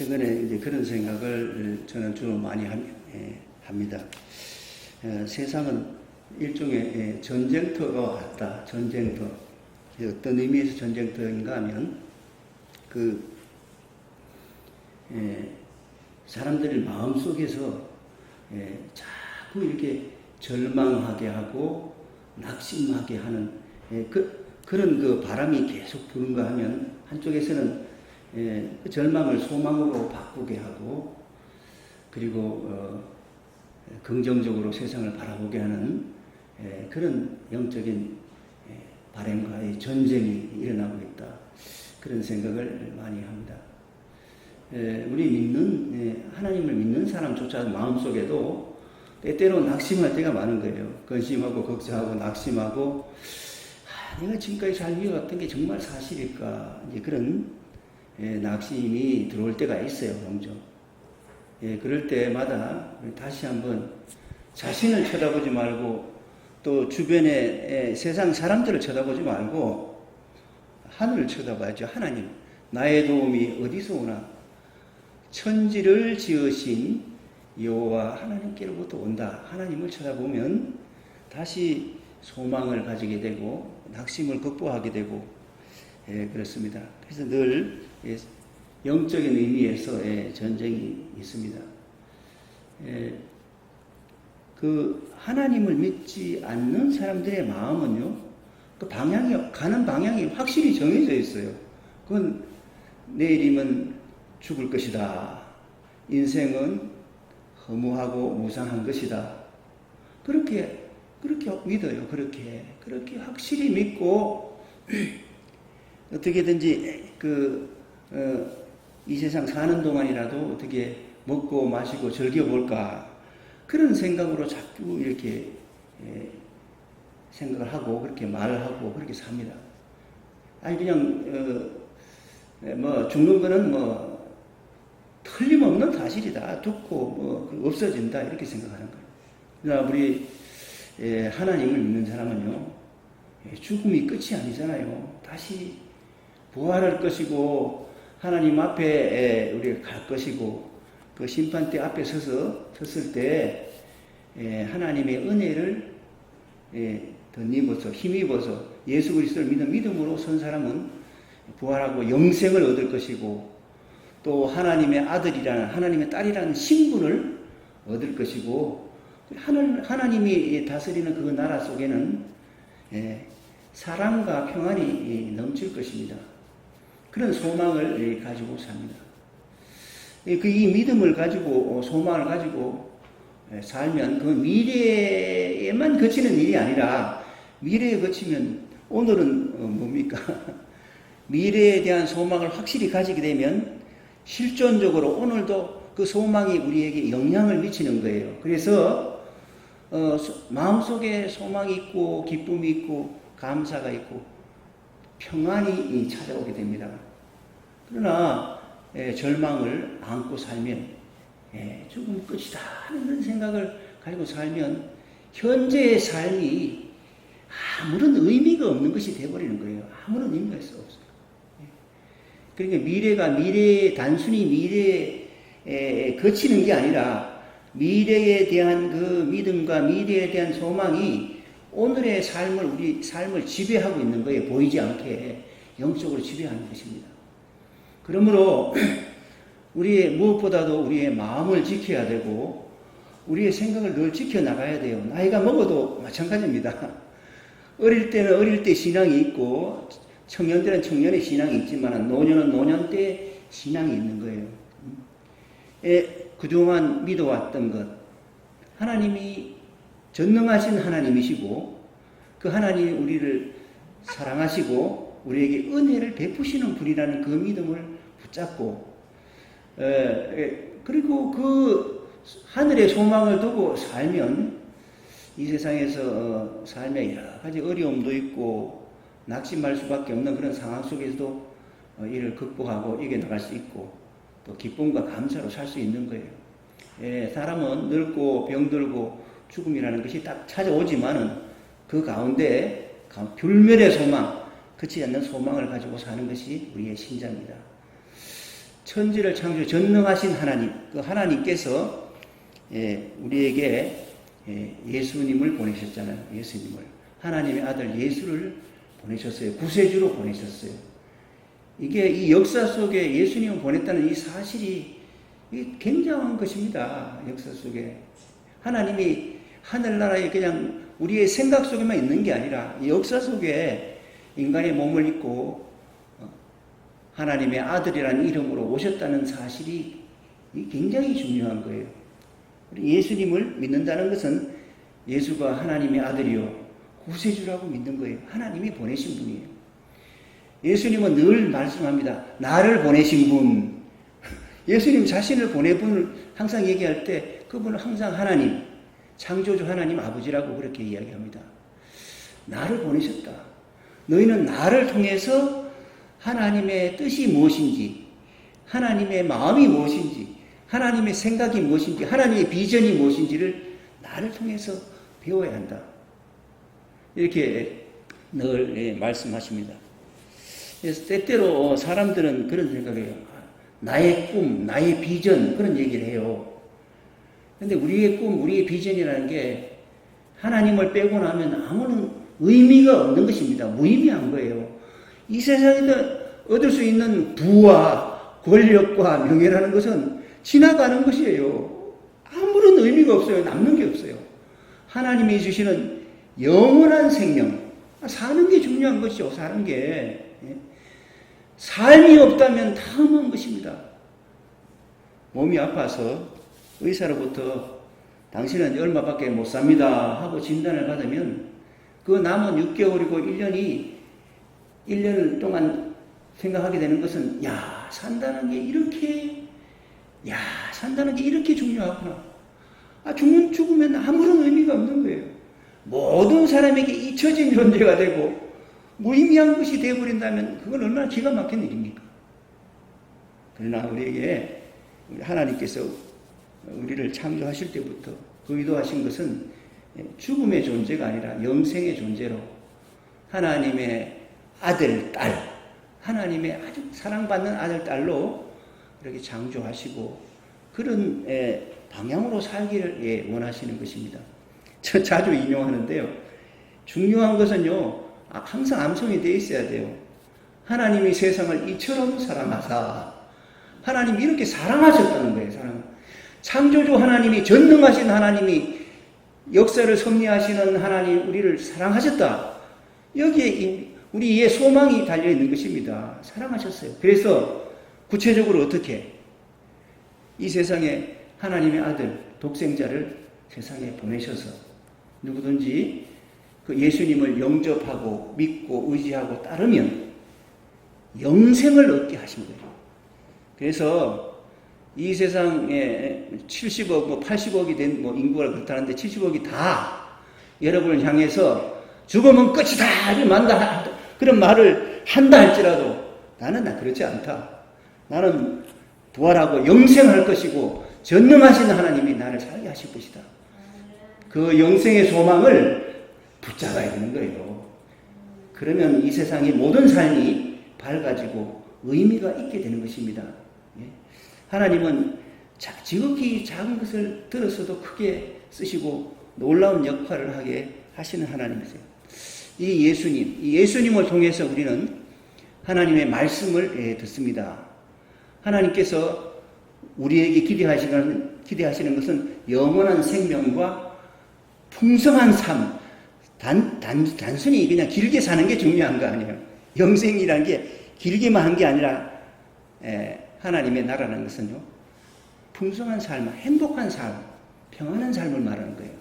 최근에 이제 그런 생각을 저는 주로 많이 합니다. 세상은 일종의 전쟁터가 같다. 전쟁터. 어떤 의미에서 전쟁터인가 하면, 사람들의 마음속에서 자꾸 이렇게 절망하게 하고 낙심하게 하는 그런 바람이 계속 부는가 하면, 한쪽에서는 절망을 소망으로 바꾸게 하고, 그리고 긍정적으로 세상을 바라보게 하는 그런 영적인 바람과의 전쟁이 일어나고 있다. 그런 생각을 많이 합니다. 우리 하나님을 믿는 사람조차 마음속에도 때때로 낙심할 때가 많은 거예요. 근심하고 걱정하고 낙심하고, 내가 지금까지 잘 이어왔던 게 정말 사실일까? 이제 그런 낙심이 들어올 때가 있어요, 종종. 그럴 때마다 다시 한번 자신을 쳐다보지 말고, 또 주변의 세상 사람들을 쳐다보지 말고 하늘을 쳐다봐야죠. 하나님, 나의 도움이 어디서 오나? 천지를 지으신 여호와 하나님께로부터 온다. 하나님을 쳐다보면 다시 소망을 가지게 되고 낙심을 극복하게 되고, 그렇습니다. 그래서 늘 영적인 의미에서 전쟁이 있습니다. 하나님을 믿지 않는 사람들의 마음은요, 가는 방향이 확실히 정해져 있어요. 그건 내일이면 죽을 것이다. 인생은 허무하고 무상한 것이다. 그렇게 믿어요. 그렇게 확실히 믿고, 어떻게든지 이 세상 사는 동안이라도 어떻게 먹고 마시고 즐겨볼까, 그런 생각으로 자꾸 이렇게 생각을 하고 그렇게 말을 하고 그렇게 삽니다. 아니 그냥 죽는 거는 틀림없는 사실이다. 죽고 없어진다. 이렇게 생각하는 거예요. 그러나 우리 하나님을 믿는 사람은요, 죽음이 끝이 아니잖아요. 다시 부활할 것이고 하나님 앞에 우리가 갈 것이고 그 심판대 앞에 섰을 때 하나님의 은혜를 덧입어서 힘입어서 예수 그리스도를 믿는 믿음으로 선 사람은 부활하고 영생을 얻을 것이고 또 하나님의 아들이라는 하나님의 딸이라는 신분을 얻을 것이고 하나님이 다스리는 그 나라 속에는 사랑과 평안이 넘칠 것입니다. 그런 소망을 가지고 삽니다. 이 믿음을 가지고 소망을 가지고 살면 그 미래에만 그치는 일이 아니라 미래에 그치면 오늘은 뭡니까? 미래에 대한 소망을 확실히 가지게 되면 실존적으로 오늘도 그 소망이 우리에게 영향을 미치는 거예요. 그래서 마음속에 소망이 있고 기쁨이 있고 감사가 있고 평안이 찾아오게 됩니다. 그러나 절망을 안고 살면 죽음 끝이다 하는 그런 생각을 가지고 살면 현재의 삶이 아무런 의미가 없는 것이 되어버리는 거예요. 아무런 의미가 없어요. 그러니까 단순히 미래에 거치는 게 아니라 미래에 대한 그 믿음과 미래에 대한 소망이 오늘의 우리 삶을 지배하고 있는 거예요. 보이지 않게 영적으로 지배하는 것입니다. 그러므로 무엇보다도 우리의 마음을 지켜야 되고 우리의 생각을 늘 지켜나가야 돼요. 나이가 먹어도 마찬가지입니다. 어릴 때는 어릴 때 신앙이 있고 청년들은 청년의 신앙이 있지만 노년은 노년 때 신앙이 있는 거예요. 그동안 믿어왔던 것 하나님이 전능하신 하나님이시고 그 하나님이 우리를 사랑하시고 우리에게 은혜를 베푸시는 분이라는 그 믿음을 붙잡고 그리고 그 하늘의 소망을 두고 살면 이 세상에서 삶에 여러 가지 어려움도 있고 낙심할 수밖에 없는 그런 상황 속에서도 이를 극복하고 이겨나갈 수 있고 또 기쁨과 감사로 살 수 있는 거예요. 사람은 늙고 병들고 죽음이라는 것이 딱 찾아오지만은 그 가운데 불멸의 소망, 그치 않는 소망을 가지고 사는 것이 우리의 신자입니다. 천지를 창조 전능하신 하나님, 그 하나님께서 우리에게 예수님을 보내셨잖아요. 예수님을. 하나님의 아들 예수를 보내셨어요. 구세주로 보내셨어요. 이게 이 역사 속에 예수님을 보냈다는 이 사실이 굉장한 것입니다. 역사 속에. 하나님이 하늘나라에 그냥 우리의 생각 속에만 있는 게 아니라 역사 속에 인간의 몸을 입고 하나님의 아들이라는 이름으로 오셨다는 사실이 굉장히 중요한 거예요. 예수님을 믿는다는 것은 예수가 하나님의 아들이요 구세주라고 믿는 거예요. 하나님이 보내신 분이에요. 예수님은 늘 말씀합니다. 나를 보내신 분. 예수님 자신을 보낸 분을 항상 얘기할 때 그분은 항상 하나님, 창조주 하나님 아버지라고 그렇게 이야기합니다. 나를 보내셨다. 너희는 나를 통해서 하나님의 뜻이 무엇인지, 하나님의 마음이 무엇인지, 하나님의 생각이 무엇인지, 하나님의 비전이 무엇인지를 나를 통해서 배워야 한다. 이렇게 늘 말씀하십니다. 그래서 때때로 사람들은 그런 생각을 해요. 나의 꿈, 나의 비전 그런 얘기를 해요. 그런데 우리의 꿈, 우리의 비전이라는 게 하나님을 빼고 나면 아무런 의미가 없는 것입니다. 무의미한 거예요. 이 세상에서 얻을 수 있는 부와 권력과 명예라는 것은 지나가는 것이에요. 아무런 의미가 없어요. 남는 게 없어요. 하나님이 주시는 영원한 생명, 사는 게 중요한 것이죠. 사는 게. 삶이 없다면 다 험한 것입니다. 몸이 아파서 의사로부터 당신은 얼마밖에 못 삽니다 하고 진단을 받으면 그 남은 6개월이고 1년 동안 생각하게 되는 것은 산다는 게 이렇게 중요하구나. 죽으면 아무런 의미가 없는 거예요. 모든 사람에게 잊혀진 존재가 되고 무의미한 것이 되어버린다면 그건 얼마나 기가 막힌 일입니까? 그러나 우리에게 하나님께서 우리를 창조하실 때부터 그 의도하신 것은 죽음의 존재가 아니라 영생의 존재로 하나님의 아들, 딸, 하나님의 아주 사랑받는 아들, 딸로 이렇게 창조하시고 그런 방향으로 살기를 원하시는 것입니다. 저 자주 인용하는데요. 중요한 것은요, 항상 암송이 되어 있어야 돼요. 하나님이 세상을 이처럼 사랑하사. 하나님이 이렇게 사랑하셨다는 거예요. 창조주 하나님이, 전능하신 하나님이, 역사를 섭리하시는 하나님, 우리를 사랑하셨다. 여기에 우리의 소망이 달려있는 것입니다. 사랑하셨어요. 그래서 구체적으로 어떻게? 이 세상에 하나님의 아들, 독생자를 세상에 보내셔서 누구든지 그 예수님을 영접하고 믿고 의지하고 따르면 영생을 얻게 하신 거예요. 그래서 이 세상에 70억, 80억이 된 인구가 그렇다는데 70억이 다 여러분을 향해서 죽으면 끝이다! 이렇게 만다. 그런 말을 한다 할지라도 나는 그렇지 않다. 나는 부활하고 영생할 것이고 전능하신 하나님이 나를 살게 하실 것이다. 그 영생의 소망을 붙잡아야 되는 거예요. 그러면 이 세상의 모든 삶이 밝아지고 의미가 있게 되는 것입니다. 하나님은 지극히 작은 것을 들었어도 크게 쓰시고 놀라운 역할을 하게 하시는 하나님이세요. 이 예수님을 통해서 우리는 하나님의 말씀을 듣습니다. 하나님께서 우리에게 기대하시는 것은 영원한 생명과 풍성한 삶, 단순히 그냥 길게 사는 게 중요한 거 아니에요. 영생이라는 게 길게만 한 게 아니라 하나님의 나라라는 것은요, 풍성한 삶, 행복한 삶, 평안한 삶을 말하는 거예요.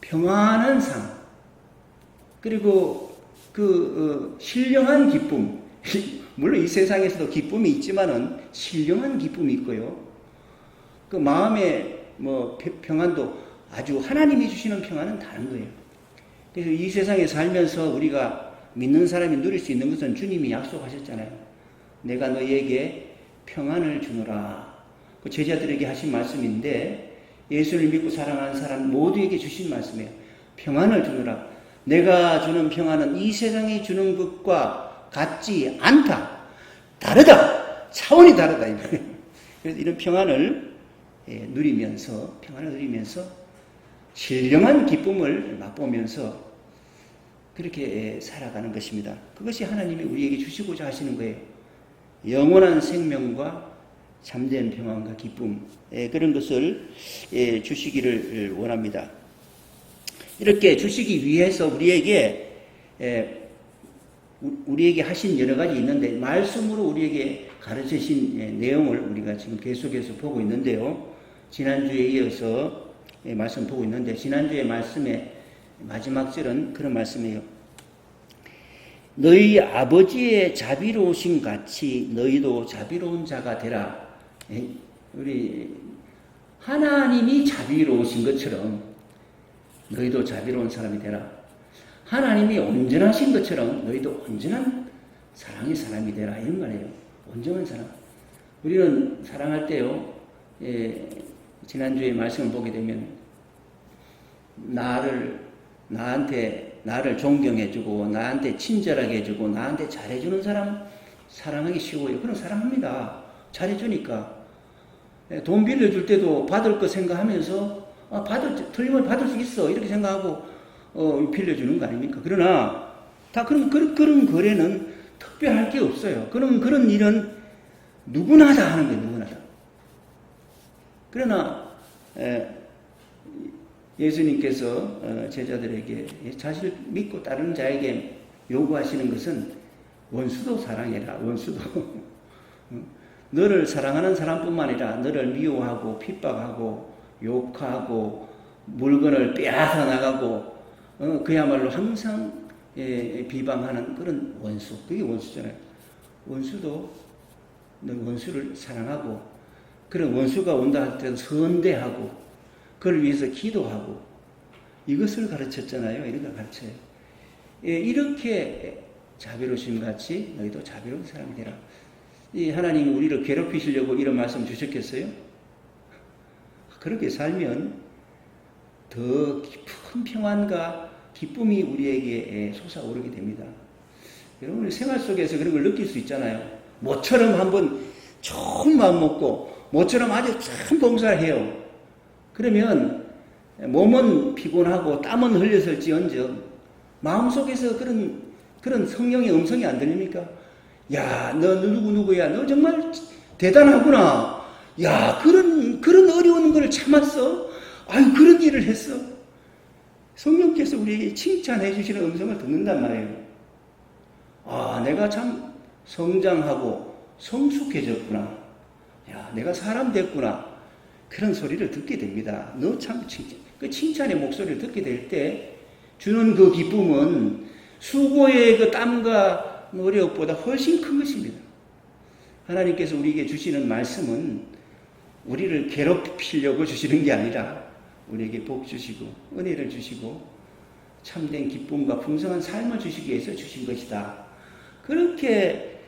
평안한 삶, 그리고 신령한 기쁨. 물론 이 세상에서도 기쁨이 있지만은 신령한 기쁨이 있고요. 그 마음의 평안도 아주 하나님이 주시는 평안은 다른 거예요. 그래서 이 세상에 살면서 우리가 믿는 사람이 누릴 수 있는 것은 주님이 약속하셨잖아요. 내가 너희에게 평안을 주노라. 그 제자들에게 하신 말씀인데 예수를 믿고 사랑하는 사람 모두에게 주신 말씀이에요. 평안을 주노라. 내가 주는 평안은 이 세상이 주는 것과 같지 않다. 다르다. 차원이 다르다. 그래서 이런 평안을 누리면서 신령한 기쁨을 맛보면서 그렇게 살아가는 것입니다. 그것이 하나님이 우리에게 주시고자 하시는 거예요. 영원한 생명과 참된 평안과 기쁨, 그런 것을 주시기를 원합니다. 이렇게 주시기 위해서 우리에게 하신 여러 가지 있는데 말씀으로 우리에게 가르치신 내용을 우리가 지금 계속해서 보고 있는데요. 지난주에 이어서 말씀 보고 있는데 지난주의 말씀의 마지막 절은 그런 말씀이에요. 너희 아버지의 자비로우신 같이 너희도 자비로운 자가 되라. 우리 하나님이 자비로우신 것처럼 너희도 자비로운 사람이 되라. 하나님이 온전하신 것처럼 너희도 온전한 사랑의 사람이 되라. 이런 거예요. 온전한 사랑. 우리는 사랑할 때요, 지난주에 말씀을 보게 되면 나를 존경해주고 나한테 친절하게 해주고 나한테 잘해주는 사람 사랑하기 쉬워요. 그럼 사랑합니다. 잘해주니까. 돈 빌려줄 때도 받을 거 생각하면서 틀림을 받을 수 있어 이렇게 생각하고 빌려주는 거 아닙니까? 그러나 다 그런 거래는 특별할 게 없어요. 그런 일은 누구나 다 하는 거예요. 누구나 다. 그러나 예수님께서 제자들에게 자신을 믿고 따르는 자에게 요구하시는 것은 원수도 사랑해라. 원수도. 너를 사랑하는 사람뿐만 아니라 너를 미워하고 핍박하고 욕하고 물건을 빼앗아 나가고 그야말로 항상 비방하는 그런 원수. 그게 원수잖아요. 원수도 너 원수를 사랑하고 그런 원수가 온다 할 때도 선대하고 그걸 위해서 기도하고 이것을 가르쳤잖아요. 이런 걸 가르쳐요. 이렇게 자비로우심 같이 너희도 자비로운 사람이 되라. 이 하나님이 우리를 괴롭히시려고 이런 말씀 주셨겠어요? 그렇게 살면 더 깊은 평안과 기쁨이 우리에게 솟아오르게 됩니다. 여러분 생활 속에서 그런 걸 느낄 수 있잖아요. 모처럼 한번 좋은 마음 먹고 모처럼 아주 참 봉사를 해요. 그러면 몸은 피곤하고 땀은 흘렸을지언정 마음속에서 그런 성령의 음성이 안 들립니까? 야, 너 누구야? 너 정말 대단하구나. 야, 그런 어려운 걸 참았어? 아유, 그런 일을 했어? 성령께서 우리에게 칭찬해 주시는 음성을 듣는단 말이에요. 아, 내가 참 성장하고 성숙해졌구나. 야, 내가 사람 됐구나. 그런 소리를 듣게 됩니다. 너 참 그 칭찬의 목소리를 듣게 될 때 주는 그 기쁨은 수고의 그 땀과 노력보다 훨씬 큰 것입니다. 하나님께서 우리에게 주시는 말씀은 우리를 괴롭히려고 주시는 게 아니라 우리에게 복 주시고 은혜를 주시고 참된 기쁨과 풍성한 삶을 주시기 위해서 주신 것이다. 그렇게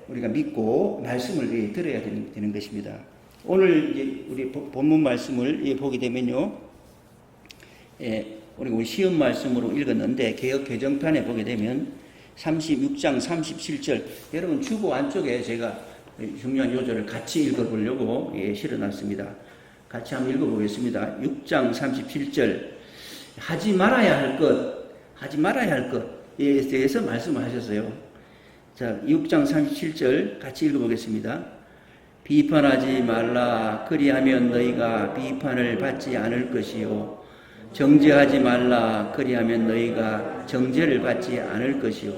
우리가 믿고 말씀을 들어야 되는 것입니다. 오늘 이제 우리 본문 말씀을 보게 되면요, 우리 쉬운 말씀으로 읽었는데 개역 개정판에 보게 되면 36장 37절, 여러분 주보 안쪽에 제가 중요한 요절을 같이 읽어보려고 실어놨습니다. 같이 한번 읽어보겠습니다. 6장 37절, 하지 말아야 할 것에 대해서 말씀을 하셨어요. 자, 6장 37절 같이 읽어보겠습니다. 비판하지 말라. 그리하면 너희가 비판을 받지 않을 것이요. 정죄하지 말라. 그리하면 너희가 정죄를 받지 않을 것이요.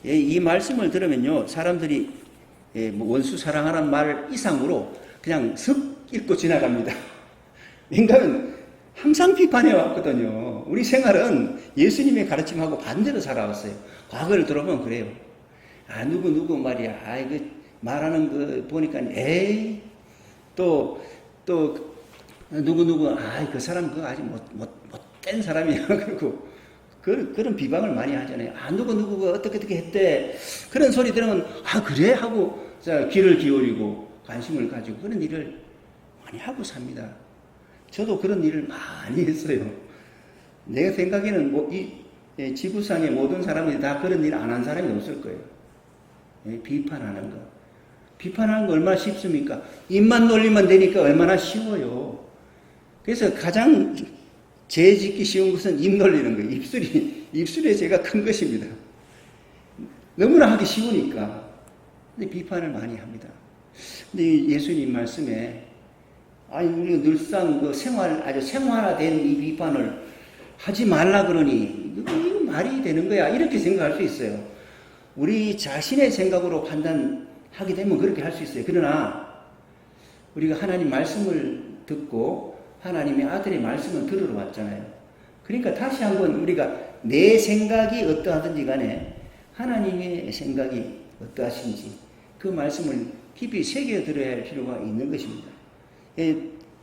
이 말씀을 들으면요, 사람들이 원수 사랑하라는 말 이상으로 그냥 슥 읽고 지나갑니다. 왜냐하면 항상 비판해 왔거든요. 우리 생활은 예수님의 가르침하고 반대로 살아왔어요. 과거를 들어보면 그래요. 아, 누구 말이야. 아, 이거 말하는 거 보니까, 에이, 또, 누구, 아, 그 사람 그거 아직 못된 사람이야. 그리고, 그런 비방을 많이 하잖아요. 아, 누구가 어떻게 했대. 그런 소리 들으면, 아, 그래? 하고, 자, 귀를 기울이고, 관심을 가지고, 그런 일을 많이 하고 삽니다. 저도 그런 일을 많이 했어요. 내가 생각에는 지구상의 모든 사람들이 다 그런 일 안 한 사람이 없을 거예요. 비판하는 거. 비판하는 거 얼마나 쉽습니까? 입만 놀리면 되니까 얼마나 쉬워요. 그래서 가장 죄 짓기 쉬운 것은 입 놀리는 거예요. 입술의 죄가 큰 것입니다. 너무나 하기 쉬우니까. 근데 비판을 많이 합니다. 근데 예수님 말씀에, 아니, 우리가 늘상 아주 생활화된 이 비판을 하지 말라 그러니, 이거 말이 되는 거야. 이렇게 생각할 수 있어요. 우리 자신의 생각으로 판단하게 되면 그렇게 할 수 있어요. 그러나 우리가 하나님 말씀을 듣고 하나님의 아들의 말씀을 들으러 왔잖아요. 그러니까 다시 한번 우리가 내 생각이 어떠하든지 간에 하나님의 생각이 어떠하신지 그 말씀을 깊이 새겨 들어야 할 필요가 있는 것입니다.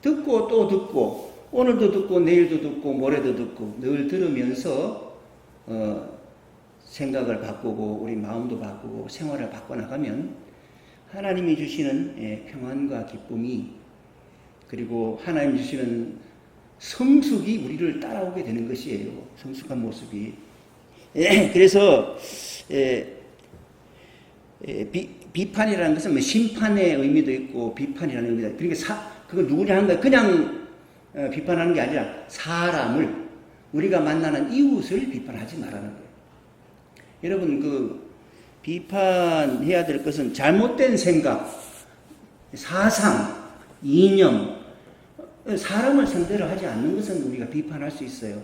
듣고 또 듣고 오늘도 듣고 내일도 듣고 모레도 듣고 늘 들으면서 생각을 바꾸고 우리 마음도 바꾸고 생활을 바꿔나가면 하나님이 주시는 평안과 기쁨이 그리고 하나님이 주시는 성숙이 우리를 따라오게 되는 것이에요. 성숙한 모습이. 그래서 비판이라는 것은 심판의 의미도 있고 비판이라는 의미도 있고 그러니까 그걸 누구냐 하는 거야. 그냥 비판하는 게 아니라 사람을 우리가 만나는 이웃을 비판하지 말라는 거예요. 여러분 비판해야 될 것은 잘못된 생각, 사상, 이념, 사람을 상대로 하지 않는 것은 우리가 비판할 수 있어요.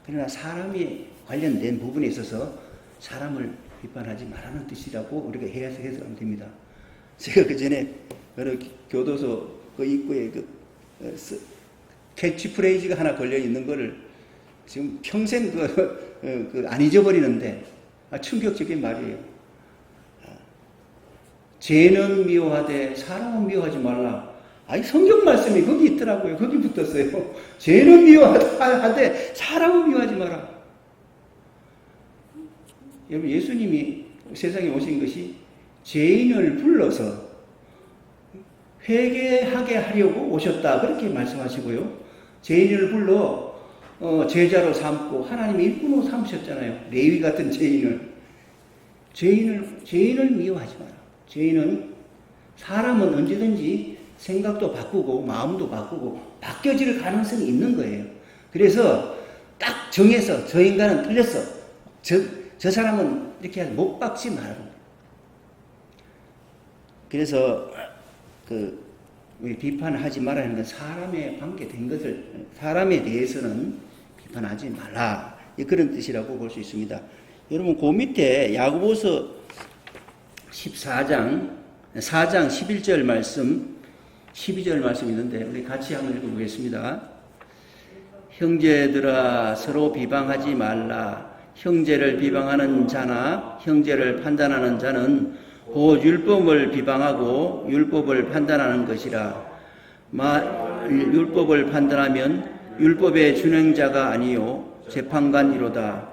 그러나 사람이 관련된 부분에 있어서 사람을 비판하지 말라는 뜻이라고 우리가 해석하면 됩니다. 제가 그 전에 어느 교도소 그 입구에 캐치프레이즈가 하나 걸려 있는 거를 지금 평생 안 잊어버리는데 충격적인 말이에요. 죄는 미워하되 사람은 미워하지 말라. 아니 성경 말씀이 거기 있더라고요. 거기 붙었어요. 죄는 미워하되 사람은 미워하지 마라. 여러분 예수님이 세상에 오신 것이 죄인을 불러서 회개하게 하려고 오셨다. 그렇게 말씀하시고요. 죄인을 불러 제자로 삼고 하나님의 일꾼으로 삼으셨잖아요. 레위 같은 죄인을 미워하지 마라. 죄인은 사람은 언제든지 생각도 바꾸고 마음도 바꾸고 바뀌어질 가능성이 있는 거예요. 그래서 딱 정해서 저 인간은 틀렸어. 저 사람은 이렇게 못 박지 말라고. 그래서 비판하지 말라는 건 사람에 관계된 것을 사람에 대해서는 비판하지 말라. 그런 뜻이라고 볼 수 있습니다. 여러분 그 밑에 야고보서 4장 11절 말씀 12절 말씀 있는데 우리 같이 한번 읽어보겠습니다. 형제들아 서로 비방하지 말라. 형제를 비방하는 자나 형제를 판단하는 자는 곧 율법을 비방하고 율법을 판단하는 것이라. 율법을 판단하면 율법의 준행자가 아니요 재판관이로다.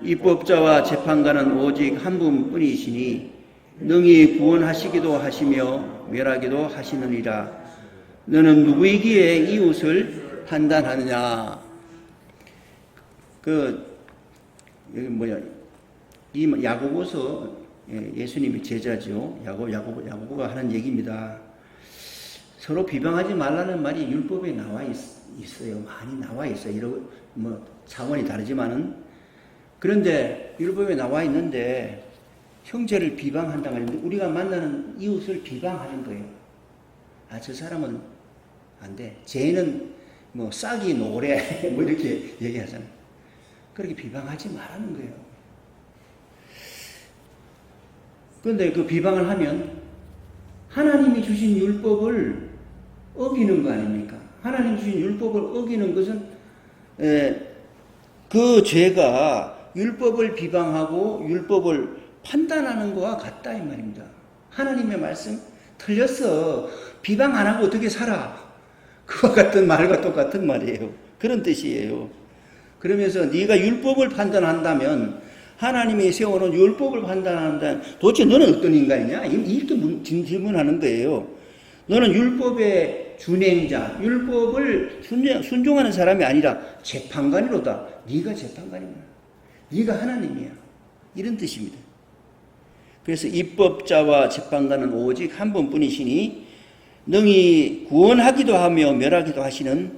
입법자와 재판관은 오직 한 분뿐이시니 능히 구원하시기도 하시며 멸하기도 하시느니라. 너는 누구이기에 이웃을 판단하느냐. 이 야고보서 예수님의 제자죠. 야고보가 하는 얘기입니다. 서로 비방하지 말라는 말이 율법에 나와 있어요. 많이 나와 있어요. 차원이 다르지만은. 그런데 율법에 나와 있는데 형제를 비방한다고 하는데 우리가 만나는 이웃을 비방하는 거예요. 저 사람은 안 돼. 쟤는 싹이 노래 이렇게 얘기하잖아요. 그렇게 비방하지 말라는 거예요. 그런데 그 비방을 하면 하나님이 주신 율법을 어기는 거 아닙니까? 하나님 주신 율법을 어기는 것은 그 죄가 율법을 비방하고 율법을 판단하는 것과 같다 이 말입니다. 하나님의 말씀 틀렸어. 비방 안 하고 어떻게 살아? 그와 같은 말과 똑같은 말이에요. 그런 뜻이에요. 그러면서 네가 율법을 판단한다면 하나님이 세워놓은 율법을 판단한다면 도대체 너는 어떤 인간이냐? 이렇게 질문하는 거예요. 너는 율법의 준행자, 율법을 순종하는 사람이 아니라 재판관이로다. 네가 재판관이야. 네가 하나님이야. 이런 뜻입니다. 그래서 입법자와 재판관은 오직 한 분뿐이시니 능히 구원하기도 하며 멸하기도 하시는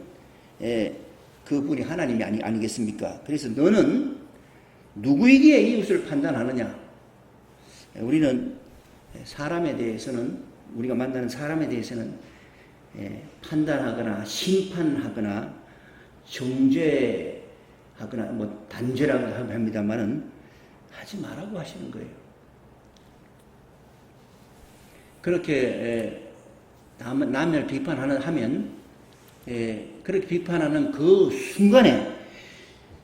그분이 하나님이 아니겠습니까? 그래서 너는 누구이기에 이웃을 판단하느냐? 우리는 사람에 대해서는 우리가 만나는 사람에 대해서는 판단하거나 심판하거나 정죄하거나 단죄라고 합니다만은 하지 말라고 하시는 거예요. 그렇게 남을 비판하면 그렇게 비판하는 그 순간에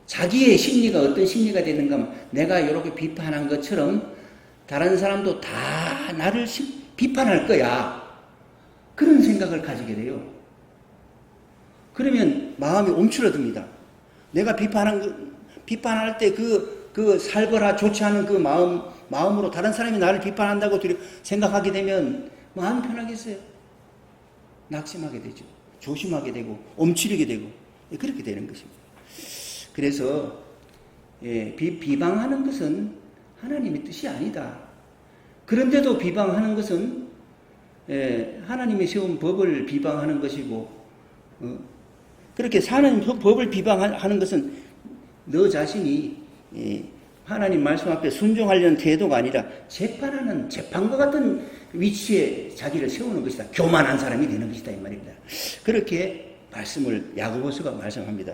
자기의 심리가 어떤 심리가 되는가, 내가 이렇게 비판한 것처럼 다른 사람도 다 나를 비판할 거야. 그런 생각을 가지게 돼요. 그러면 마음이 움츠러듭니다. 내가 비판할 때 그 살벌하 좋지 않은 그 마음으로 다른 사람이 나를 비판한다고 생각하게 되면 마음이 편하겠어요? 낙심하게 되죠. 조심하게 되고 움츠리게 되고 그렇게 되는 것입니다. 그래서 비방하는 것은 하나님의 뜻이 아니다. 그런데도 비방하는 것은 하나님이 세운 법을 비방하는 것이고 그렇게 사는 법을 비방하는 것은 너 자신이 하나님 말씀 앞에 순종하려는 태도가 아니라 재판하는 재판과 같은 위치에 자기를 세우는 것이다. 교만한 사람이 되는 것이다 이 말입니다. 그렇게 말씀을 야고보서가 말씀합니다.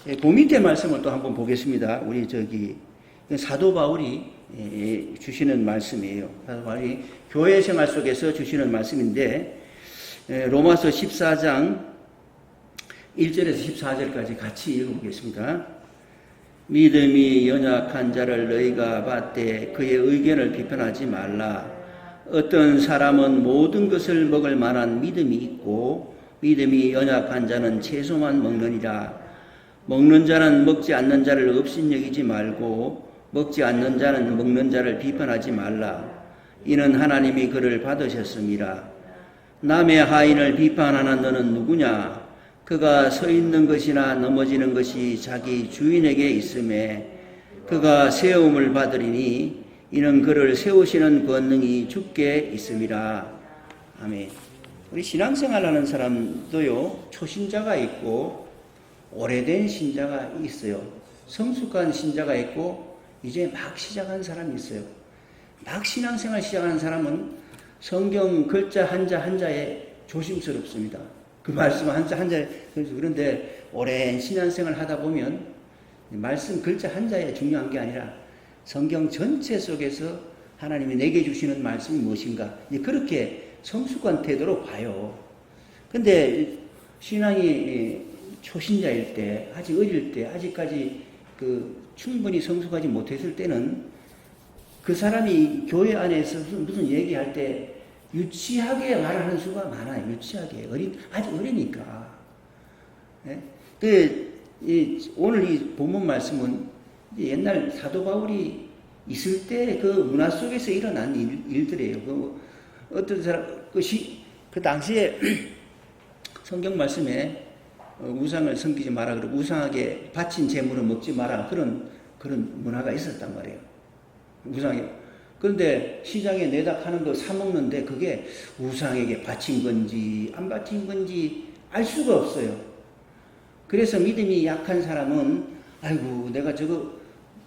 그 밑에 말씀을 또 한번 보겠습니다. 우리 사도 바울이 주시는 말씀이에요. 사도 바울이 교회 생활 속에서 주시는 말씀인데 로마서 14장 1절에서 14절까지 같이 읽어보겠습니다. 믿음이 연약한 자를 너희가 받되 그의 의견을 비판하지 말라. 어떤 사람은 모든 것을 먹을 만한 믿음이 있고 믿음이 연약한 자는 채소만 먹느니라. 먹는 자는 먹지 않는 자를 업신여기지 말고 먹지 않는 자는 먹는 자를 비판하지 말라. 이는 하나님이 그를 받으셨음이라. 남의 하인을 비판하는 너는 누구냐? 그가 서 있는 것이나 넘어지는 것이 자기 주인에게 있음에 그가 세움을 받으리니 이는 그를 세우시는 권능이 주께 있음이라. 아멘. 우리 신앙생활하는 사람도요, 초신자가 있고 오래된 신자가 있어요. 성숙한 신자가 있고 이제 막 시작한 사람이 있어요. 막 신앙생활 시작하는 사람은 성경 글자 한자 한자에 조심스럽습니다. 그 말씀 한자 한자에. 그런데 오랜 신앙생활 하다 보면 말씀 글자 한자에 중요한 게 아니라 성경 전체 속에서 하나님이 내게 주시는 말씀이 무엇인가, 그렇게 성숙한 태도로 봐요. 근데 신앙이 초신자일 때, 아직 어릴 때, 아직까지 충분히 성숙하지 못했을 때는 그 사람이 교회 안에서 무슨 얘기할 때 유치하게 말하는 수가 많아요. 유치하게. 아직 어리니까. 네? 오늘 이 본문 말씀은 옛날 사도 바울이 있을 때 그 문화 속에서 일어난 일들이에요. 어떤 사람, 그 당시에 성경 말씀에 우상을 섬기지 마라, 그리고 우상하게 바친 재물을 먹지 마라, 그런 문화가 있었단 말이에요. 우상에. 그런데 시장에 내다 파는 거 사먹는데 그게 우상에게 바친 건지 안 바친 건지 알 수가 없어요. 그래서 믿음이 약한 사람은 아이고 내가 저거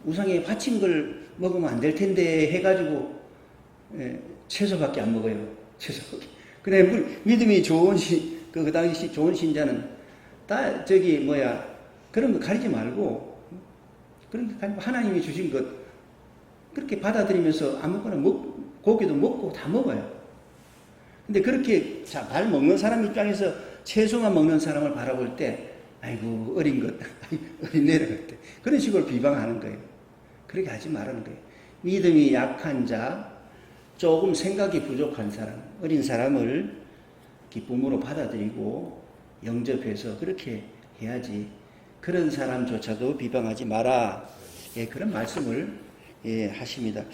우상에 바친 걸 먹으면 안 될 텐데 해가지고 채소밖에 안 먹어요. 채소밖에. 그래 믿음이 좋은 그 당시 좋은 신자는 다 그런 거 가리지 말고 그런 거 하나님이 주신 것 그렇게 받아들이면서 아무거나 고기도 먹고 다 먹어요. 근데 그렇게 잘 먹는 사람 입장에서 채소만 먹는 사람을 바라볼 때 아이고 어린 것, 어린 내려갈 때 그런 식으로 비방하는 거예요. 그렇게 하지 말라는 거예요. 믿음이 약한 자, 조금 생각이 부족한 사람, 어린 사람을 기쁨으로 받아들이고 영접해서 그렇게 해야지. 그런 사람조차도 비방하지 마라. 그런 말씀을 하십니다.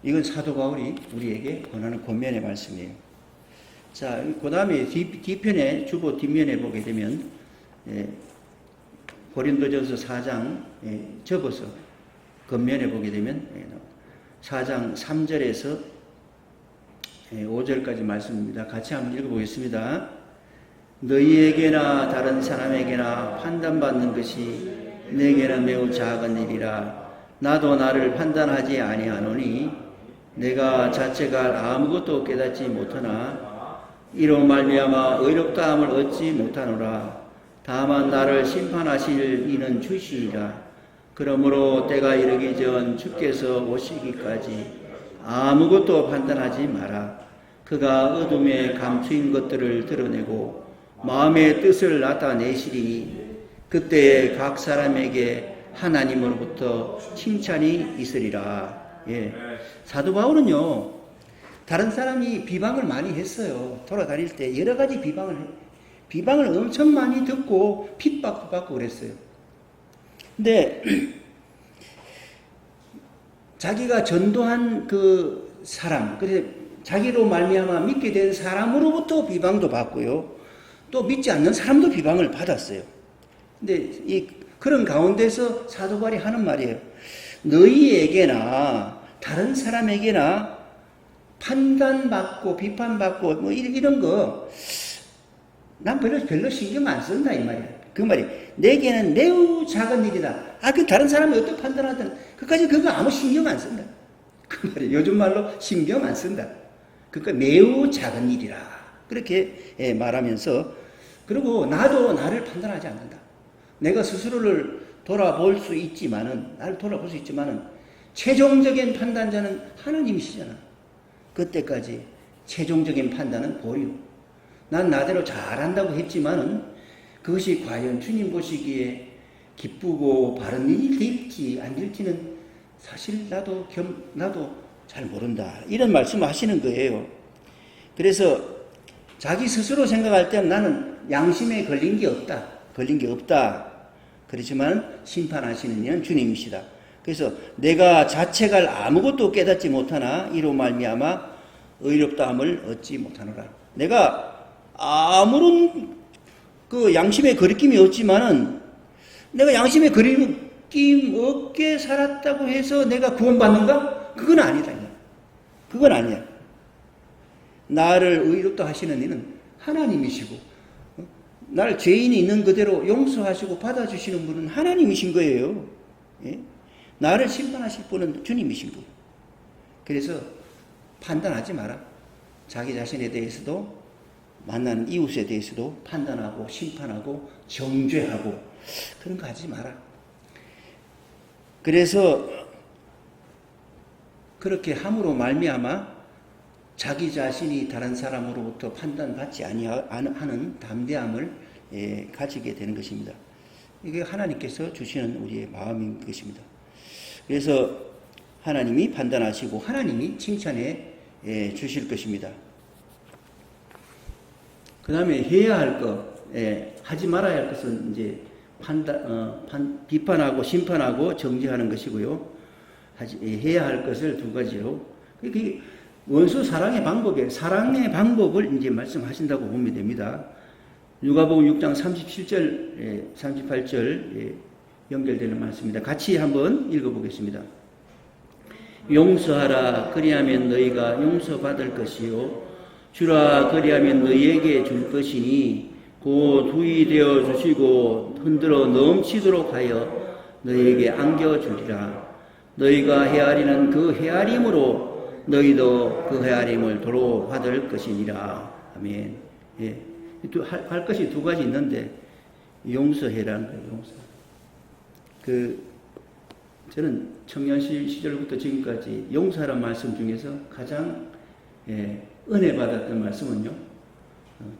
이건 사도 바울이 우리에게 권하는 권면의 말씀이에요. 자, 그 다음에 뒤편에 주보 뒷면에 보게 되면 고린도전서 4장 접어서 겉면에 보게 되면 4장 3절에서 5절까지 말씀입니다. 같이 한번 읽어보겠습니다. 너희에게나 다른 사람에게나 판단받는 것이 내게는 매우 작은 일이라. 나도 나를 판단하지 아니하노니 내가 자체가 아무것도 깨닫지 못하나 이로 말미암아 의롭다함을 얻지 못하노라. 다만 나를 심판하실 이는 주시리라. 그러므로 때가 이르기 전 주께서 오시기까지 아무것도 판단하지 마라. 그가 어둠에 감추인 것들을 드러내고 마음의 뜻을 나타내시리니 그때에 각 사람에게 하나님으로부터 칭찬이 있으리라. 사도 바울은요, 다른 사람이 비방을 많이 했어요. 돌아다닐 때 여러 가지 비방을 엄청 많이 듣고 핍박도 받고 그랬어요. 근데 자기가 전도한 그 사람, 그래서 자기로 말미암아 믿게 된 사람으로부터 비방도 받고요. 또 믿지 않는 사람도 비방을 받았어요. 근데 그런 가운데서 사도 바울이 하는 말이에요. 너희에게나 다른 사람에게나 판단받고 비판받고 이런 거 난 별로 신경 안 쓴다 이 말이야. 그 말이 내게는 매우 작은 일이다. 그 다른 사람이 어떻게 판단하든 그까지 그거 아무 신경 안 쓴다. 그 말이 요즘 말로 신경 안 쓴다. 그러니까 매우 작은 일이라 그렇게 말하면서, 그리고 나도 나를 판단하지 않는다. 내가 스스로를 돌아볼 수 있지만은, 나를 돌아볼 수 있지만은 최종적인 판단자는 하나님이시잖아. 그때까지 최종적인 판단은 보류. 난 나대로 잘한다고 했지만은 그것이 과연 주님 보시기에 기쁘고 바른 일이 될지 안 될지는 사실 나도 잘 모른다. 이런 말씀을 하시는 거예요. 그래서 자기 스스로 생각할 때는 나는 양심에 걸린 게 없다. 그렇지만 심판하시는 이는 주님이시다. 그래서 내가 자체가 아무것도 깨닫지 못하나 이로 말미암아 의롭다함을 얻지 못하노라. 내가 아무런 그 양심의 거리낌이 없지만은 내가 양심의 거리낌 없게 살았다고 해서 내가 구원받는가? 그건 아니다. 그건 아니야. 나를 의롭다 하시는 이는 하나님이시고 나를 죄인이 있는 그대로 용서하시고 받아주시는 분은 하나님이신 거예요. 예? 나를 심판하실 분은 주님이신 분. 그래서 판단하지 마라. 자기 자신에 대해서도 만나는 이웃에 대해서도 판단하고 심판하고 정죄하고 그런 거 하지 마라. 그래서 그렇게 함으로 말미암아 자기 자신이 다른 사람으로부터 판단받지 아니하는 담대함을 가지게 되는 것입니다. 이게 하나님께서 주시는 우리의 마음인 것입니다. 그래서 하나님이 판단하시고 하나님이 칭찬해 주실 것입니다. 그 다음에 해야 할 것, 하지 말아야 할 것은 이제 비판하고 심판하고 정죄하는 것이고요. 해야 할 것을 두 가지로. 그게 원수 사랑의 방법을 이제 말씀하신다고 보면 됩니다. 누가복음 6장 37절, 38절 연결되는 말씀입니다. 같이 한번 읽어보겠습니다. 용서하라 그리하면 너희가 용서받을 것이요 주라 그리하면 너희에게 줄 것이니 곧 후히 되어 주시고 흔들어 넘치도록 하여 너희에게 안겨주리라. 너희가 헤아리는 그 헤아림으로 너희도 그 헤아림을 도로 받을 것이니라. 아멘. 예. 할 것이 두 가지 있는데 용서해라는 거예요. 용서. 저는 청년 시절부터 지금까지 용서라는 말씀 중에서 가장 은혜 받았던 말씀은요.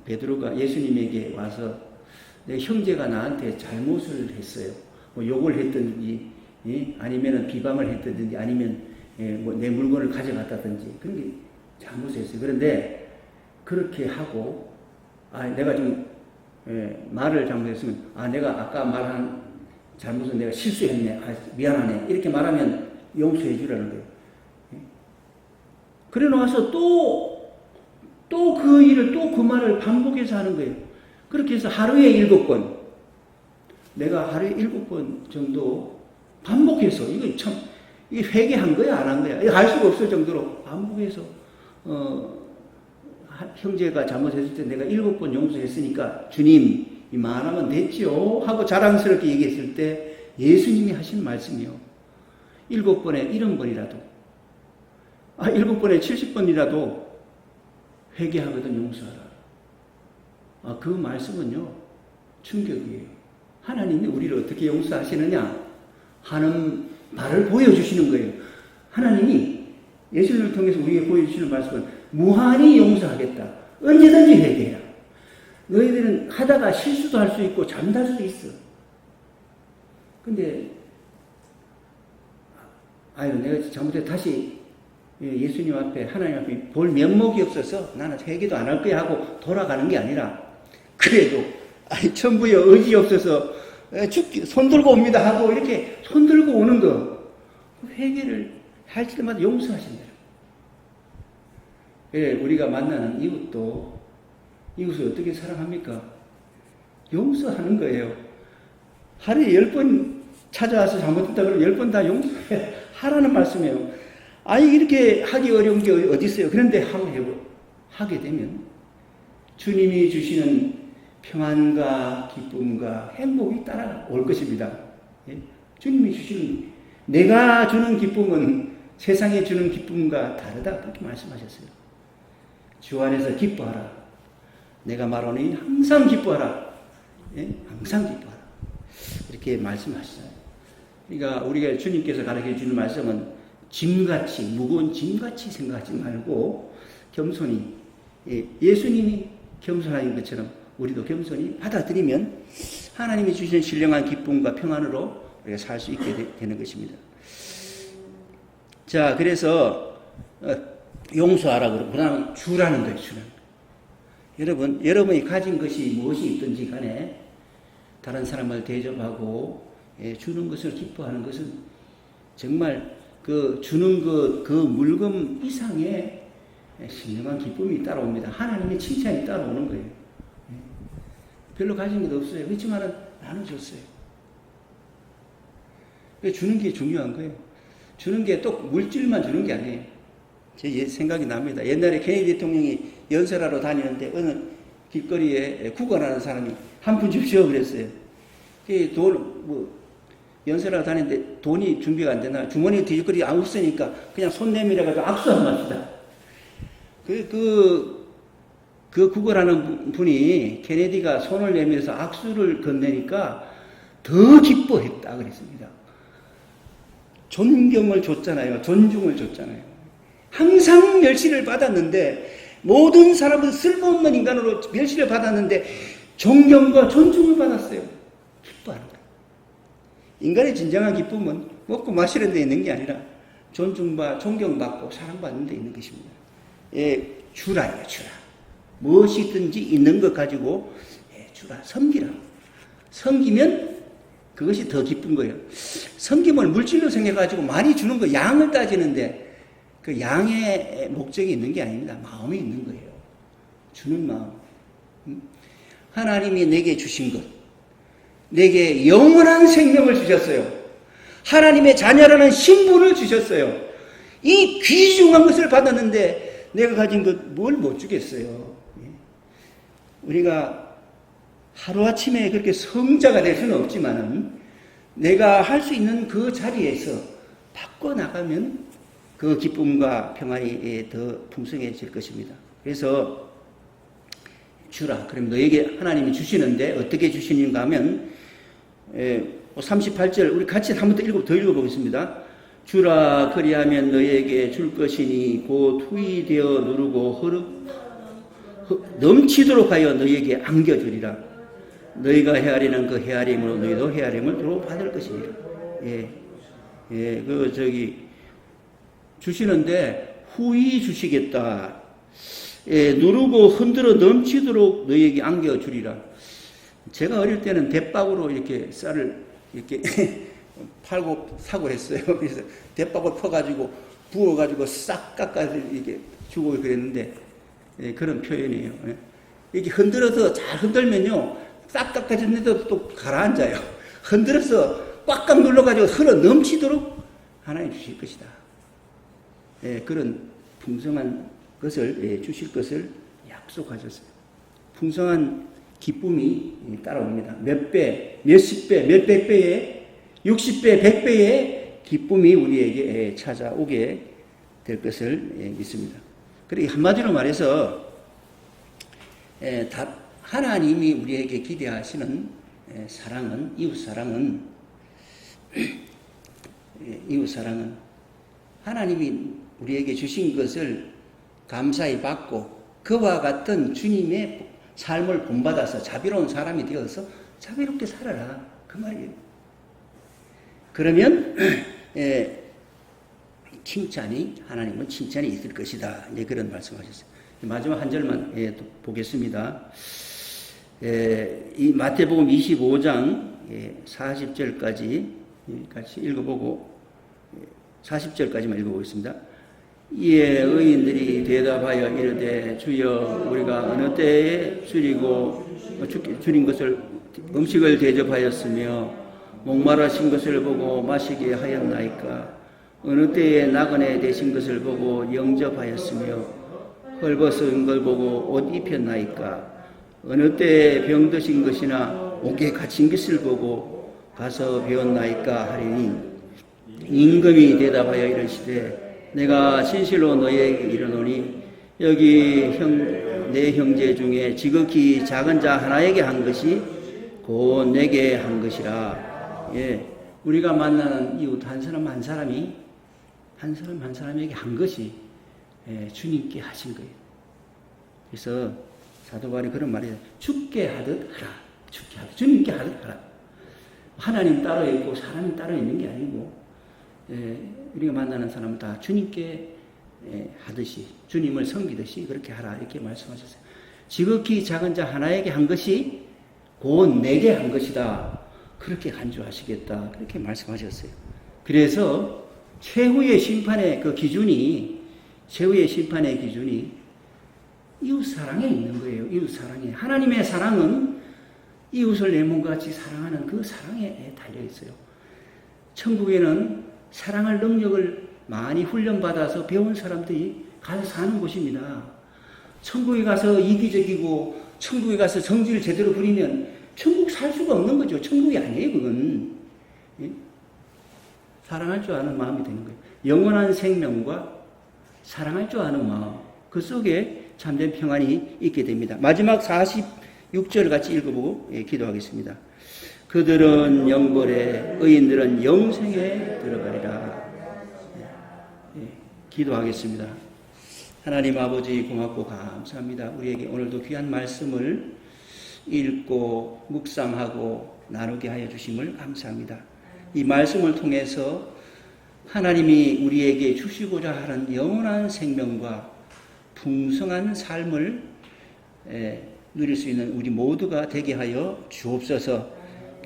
베드로가 예수님에게 와서 내 형제가 나한테 잘못을 했어요. 뭐 욕을 했든지 아니면 비방을 했든지 아니면 뭐 내 물건을 가져갔다든지 그런 게 잘못했어요. 그런데 그렇게 하고 내가 좀 말을 잘못했으면 내가 아까 말한 잘못은 내가 실수했네. 미안하네. 이렇게 말하면 용서해 주라는 거예요. 그래 나와서 또 그 일을 또 그 말을 반복해서 하는 거예요. 그렇게 해서 하루에 7번 내가 하루에 7번 정도 반복해서 이게 회개한 거야 안 한 거야? 이거 알 수가 없을 정도로 반복해서 형제가 잘못했을 때 내가 7번 용서했으니까 주님 이만하면 됐죠 하고 자랑스럽게 얘기했을 때 예수님이 하신 말씀이요. 7번에 70번이라도 7번에 70번이라도 회개하거든 용서하라. 그 말씀은요 충격이에요. 하나님이 우리를 어떻게 용서하시느냐 하는 바를 보여주시는 거예요. 하나님이 예수님을 통해서 우리에게 보여주시는 말씀은 무한히 용서하겠다. 언제든지 회개해라. 너희들은 하다가 실수도 할 수 있고 잠잘 수도 있어. 근데 내가 잘못해 다시 예수님 앞에 하나님 앞에 볼 면목이 없어서 나는 회개도 안 할 거야 하고 돌아가는 게 아니라 그래도 천부여 의지 없어서 손 들고 옵니다 하고 이렇게 손 들고 오는 거 회개를 할 때마다 용서하신다. 우리가 만나는 이웃을 어떻게 사랑합니까? 용서하는 거예요. 하루에 10번 찾아와서 잘못했다 그러면 10번 다 용서하라는 말씀이에요. 이렇게 하기 어려운 게 어디 있어요? 그런데 하게 되면 주님이 주시는 평안과 기쁨과 행복이 따라올 것입니다. 주님이 주시는 내가 주는 기쁨은 세상에 주는 기쁨과 다르다 그렇게 말씀하셨어요. 주 안에서 기뻐하라. 내가 말하니 항상 기뻐하라. 항상 기뻐하라. 이렇게 말씀하시잖아요. 그러니까 우리가 주님께서 가르쳐 주는 말씀은 무거운 짐같이 생각하지 말고 겸손히 예수님이 겸손하신 것처럼 우리도 겸손히 받아들이면 하나님이 주시는 신령한 기쁨과 평안으로 우리가 살 수 있게 되는 것입니다. 자, 그래서 용서하라 그러고 그다음 주라는 거예요. 여러분, 여러분이 가진 것이 무엇이 있든지 간에 다른 사람을 대접하고 주는 것을 기뻐하는 것은 정말 주는 그 물건 이상의 신령한 기쁨이 따라옵니다. 하나님의 칭찬이 따라오는 거예요. 별로 가진 것 없어요. 그렇지만은 나눠줬어요. 주는 게 중요한 거예요. 주는 게 또 물질만 주는 게 아니에요. 제 생각이 납니다. 옛날에 케네디 대통령이 연설하러 다니는데 어느 길거리에 구걸하는 사람이 한 푼 줍시오 그랬어요. 연설하러 다니는데 돈이 준비가 안 되나 주머니 뒤적거리 안 없으니까 그냥 손 내밀어가지고 악수 한 맙시다. 그 구걸하는 분이 케네디가 손을 내밀어서 악수를 건네니까 더 기뻐했다 그랬습니다. 존경을 줬잖아요. 존중을 줬잖아요. 항상 멸시를 받았는데 모든 사람은 쓸모없는 인간으로 멸시를 받았는데 존경과 존중을 받았어요. 기뻐하는 거예요. 인간의 진정한 기쁨은 먹고 마시는 데 있는 게 아니라 존경받고 사랑받는 데 있는 것입니다. 주라예요. 주라. 무엇이든지 있는 것 가지고 주라. 섬기라. 섬기면 그것이 더 기쁜 거예요. 섬김을 물질로 생각해가지고 많이 주는 거 양을 따지는데 그 양의 목적이 있는 게 아닙니다. 마음이 있는 거예요. 주는 마음. 하나님이 내게 주신 것. 내게 영원한 생명을 주셨어요. 하나님의 자녀라는 신분을 주셨어요. 이 귀중한 것을 받았는데 내가 가진 것 뭘 못 주겠어요. 우리가 하루아침에 그렇게 성자가 될 수는 없지만은 내가 할 수 있는 그 자리에서 바꿔나가면 그 기쁨과 평안이 더 풍성해질 것입니다. 그래서 주라. 그럼 너에게 하나님이 주시는데 어떻게 주시는가 하면 38절 우리 같이 한 번 더 읽어보겠습니다. 주라 그리하면 너에게 줄 것이니 곧 후이 되어 누르고 넘치도록 하여 너에게 안겨주리라. 너희가 헤아리는 그 헤아림으로 너희도 헤아림을 주로 받을 것이니라. 주시는데 후이 주시겠다. 누르고 흔들어 넘치도록 너희에게 안겨주리라. 제가 어릴 때는 대박으로 이렇게 쌀을 이렇게 팔고 사고 했어요. 그래서 대박을 퍼가지고 부어가지고 싹 깎아서 이렇게 주고 그랬는데 그런 표현이에요. 이렇게 흔들어서 잘 흔들면요. 싹 깎아졌는데도 또 가라앉아요. 흔들어서 꽉꽉 눌러가지고 흘러 넘치도록 하나님 주실 것이다. 그런 풍성한 것을 주실 것을 약속하셨어요. 풍성한 기쁨이 따라옵니다. 몇 배, 몇십 배, 몇백 배의 60배, 100배의 기쁨이 우리에게 찾아오게 될 것을 믿습니다. 그리고 한마디로 말해서 하나님이 우리에게 기대하시는 사랑은 이웃 사랑은 하나님이 우리에게 주신 것을 감사히 받고 그와 같은 주님의 삶을 본받아서 자비로운 사람이 되어서 자비롭게 살아라. 그 말이에요. 그러면 하나님은 칭찬이 있을 것이다. 그런 말씀하셨어요. 마지막 한 절만 또 보겠습니다. 이 마태복음 25장 40절까지 같이 읽어보고 40절까지만 읽어보겠습니다. 이에 의인들이 대답하여 이르되 주여 우리가 어느 때에 줄인 것을 음식을 대접하였으며 목마르신 것을 보고 마시게 하였나이까? 어느 때에 나그네 되신 것을 보고 영접하였으며 헐벗은 걸 보고 옷 입혔나이까? 어느 때에 병드신 것이나 옥에 갇힌 것을 보고 가서 배웠나이까 하리니 임금이 대답하여 이르시되 내가 진실로 너희에게 이르노니 여기 내 형제 중에 지극히 작은 자 하나에게 한 것이 곧 내게 한 것이라. 우리가 만나는 이웃 한 사람 한 사람에게 한 것이 주님께 하신 거예요. 그래서 사도 바울이 그런 말이에요. 죽게 하듯 하라. 죽게 하듯. 주님께 하듯 하라. 하나님 따로 있고 사람이 따로 있는 게 아니고 우리가 만나는 사람은 다 주님께 하듯이 주님을 섬기듯이 그렇게 하라 이렇게 말씀하셨어요. 지극히 작은 자 하나에게 한 것이 곧 내게 한 것이다. 그렇게 간주하시겠다. 그렇게 말씀하셨어요. 그래서 최후의 심판의 기준이 이웃사랑에 있는 거예요. 이웃사랑에. 하나님의 사랑은 이웃을 내 몸과 같이 사랑하는 그 사랑에 달려 있어요. 천국에는 사랑할 능력을 많이 훈련받아서 배운 사람들이 가서 사는 곳입니다. 천국에 가서 이기적이고 천국에 가서 성질을 제대로 부리면 천국 살 수가 없는 거죠. 천국이 아니에요, 그건. 예? 사랑할 줄 아는 마음이 되는 거예요. 영원한 생명과 사랑할 줄 아는 마음, 그 속에 참된 평안이 있게 됩니다. 마지막 46절 같이 읽어보고 기도하겠습니다. 그들은 영벌에, 의인들은 영생에 들어가리라. 기도하겠습니다. 하나님 아버지 고맙고 감사합니다. 우리에게 오늘도 귀한 말씀을 읽고 묵상하고 나누게 하여 주심을 감사합니다. 이 말씀을 통해서 하나님이 우리에게 주시고자 하는 영원한 생명과 풍성한 삶을 누릴 수 있는 우리 모두가 되게 하여 주옵소서.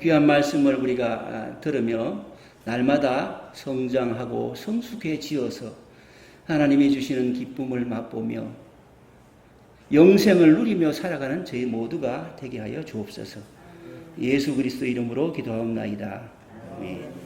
귀한 말씀을 우리가 들으며 날마다 성장하고 성숙해지어서 하나님이 주시는 기쁨을 맛보며 영생을 누리며 살아가는 저희 모두가 되게 하여 주옵소서. 예수 그리스도 이름으로 기도하옵나이다. 아멘.